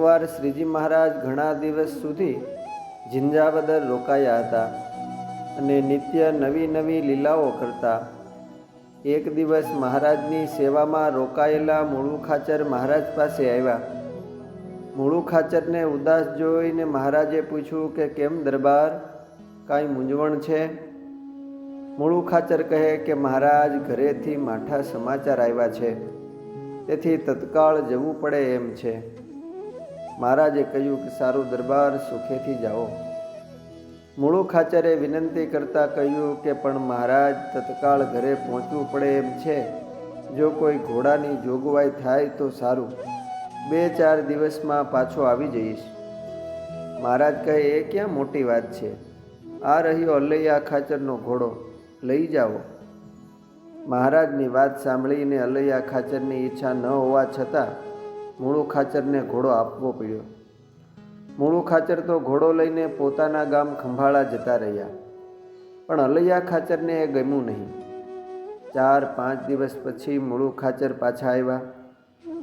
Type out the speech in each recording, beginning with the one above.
એકવાર શ્રીજી મહારાજ ઘણા દિવસ સુધી ઝિંઝાવદર રોકાયા હતા અને નિત્ય નવી નવી લીલાઓ કરતા. એક દિવસ મહારાજની સેવામાં રોકાયેલા મૂળું ખાચર મહારાજ પાસે આવ્યા. મૂળું ખાચરને ઉદાસ જોઈને મહારાજે પૂછ્યું કે કેમ દરબાર, કાંઈ મૂંઝવણ છે? મૂળું ખાચર કહે કે મહારાજ, ઘરેથી માઠા સમાચાર આવ્યા છે, તેથી તત્કાળ જવું પડે એમ છે. મહારાજે કહ્યું કે સારું દરબાર, સુખેથી જાઓ. મૂળું ખાચરે વિનંતી કરતાં કહ્યું કે પણ મહારાજ, તત્કાળ ઘરે પહોંચવું પડે એમ છે. જો કોઈ ઘોડાની જોગવાઈ થાય તો સારું. 2-4 દિવસમાં પાછો આવી જઈશ. મહારાજ કહે એ ક્યાં મોટી વાત છે, આ રહ્યો અલૈયા ખાચરનો ઘોડો, લઈ જાઓ. મહારાજની વાત સાંભળીને અલૈયા ખાચરની ઈચ્છા ન હોવા છતાં મૂળું ખાચરને ઘોડો આપવો પડ્યો. મૂળું ખાચર તો ઘોડો લઈને પોતાના ગામ ખંભાળા જતા રહ્યા, પણ અલૈયા ખાચરને એ ગમ્યું નહીં. 4-5 દિવસ પછી મૂળું ખાચર પાછા આવ્યા.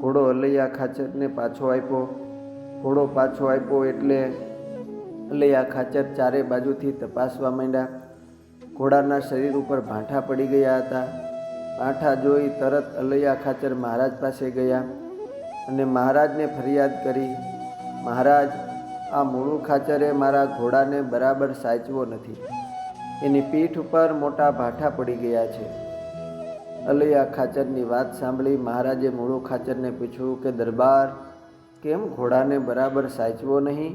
ઘોડો અલૈયા ખાચરને પાછો આપ્યો. ઘોડો પાછો આપ્યો એટલે અલૈયા ખાચર ચારે બાજુથી તપાસવા માંડ્યા. ઘોડાના શરીર ઉપર ભાંઠા પડી ગયા હતા. ભાંઠા જોઈ તરત અલૈયા ખાચર મહારાજ પાસે ગયા અને મહારાજને ફરિયાદ કરી, મહારાજ, આ મૂળું ખાચરે મારા ઘોડાને બરાબર સાચવો નથી. એની પીઠ ઉપર મોટા ભાંઠા પડી ગયા છે. અલૈયા ખાચરની વાત સાંભળી મહારાજે મૂળું ખાચરને પૂછ્યું કે દરબાર, કેમ ઘોડાને બરાબર સાચવો નહીં?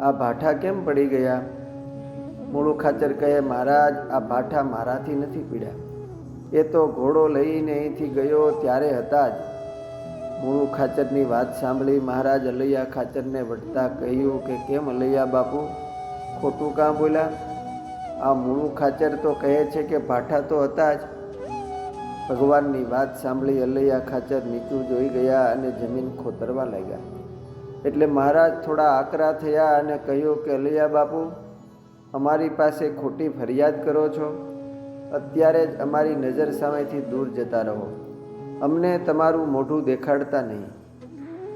આ ભાંઠા કેમ પડી ગયા? મૂળું ખાચર કહે, મહારાજ, આ ભાંઠા મારાથી નથી પીડ્યા, એ તો ઘોડો લઈને અહીંથી ગયો ત્યારે હતા જ. મૂળું ખાચરની વાત સાંભળી મહારાજ અલૈયા ખાચરને વટતા કહ્યું કે કેમ અલૈયા બાપુ, ખોટું કાં બોલ્યા? આ મૂળું ખાચર તો કહે છે કે ભાંઠા તો હતા જ. ભગવાનની વાત સાંભળી અલૈયા ખાચર નીચું જોઈ ગયા અને જમીન ખોતરવા લાગ્યા. એટલે મહારાજ થોડા આકરા થયા અને કહ્યું કે અલૈયા બાપુ, અમારી પાસે ખોટી ફરિયાદ કરો છો? અત્યારે જ અમારી નજર સામેથી દૂર જતા રહો, અમને તમારું મોઢું દેખાડતા નહીં.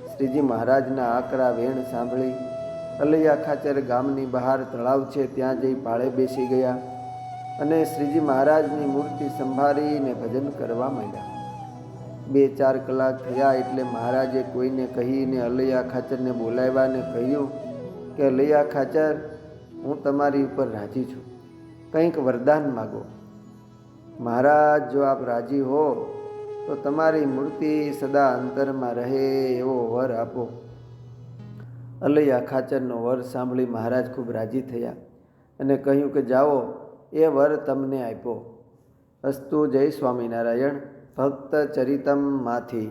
શ્રીજી મહારાજના આકરા વેણ સાંભળી અલૈયા ખાચર ગામની બહાર તળાવ છે ત્યાં જઈ પાળે બેસી ગયા અને શ્રીજી મહારાજની મૂર્તિ સંભાળીને ભજન કરવા માંડ્યા. 2-4 કલાક થયા એટલે મહારાજે કોઈને કહીને અલૈયા ખાચરને બોલાવ્યા અને કહ્યું કે અલૈયા ખાચર, હું તમારી ઉપર રાજી છું, કંઈક વરદાન માગો. મહારાજ, જો આપ રાજી હો તો તમારી મૂર્તિ સદા અંતરમાં રહે એવો વર આપો. અલૈયા ખાચરનો વર સાંભળી મહારાજ ખૂબ રાજી થયા અને કહ્યું કે જાઓ, એ વર તમને આપ્યો. અસ્તુ. જય સ્વામિનારાયણ. ભક્ત ચરિતમ માંથી.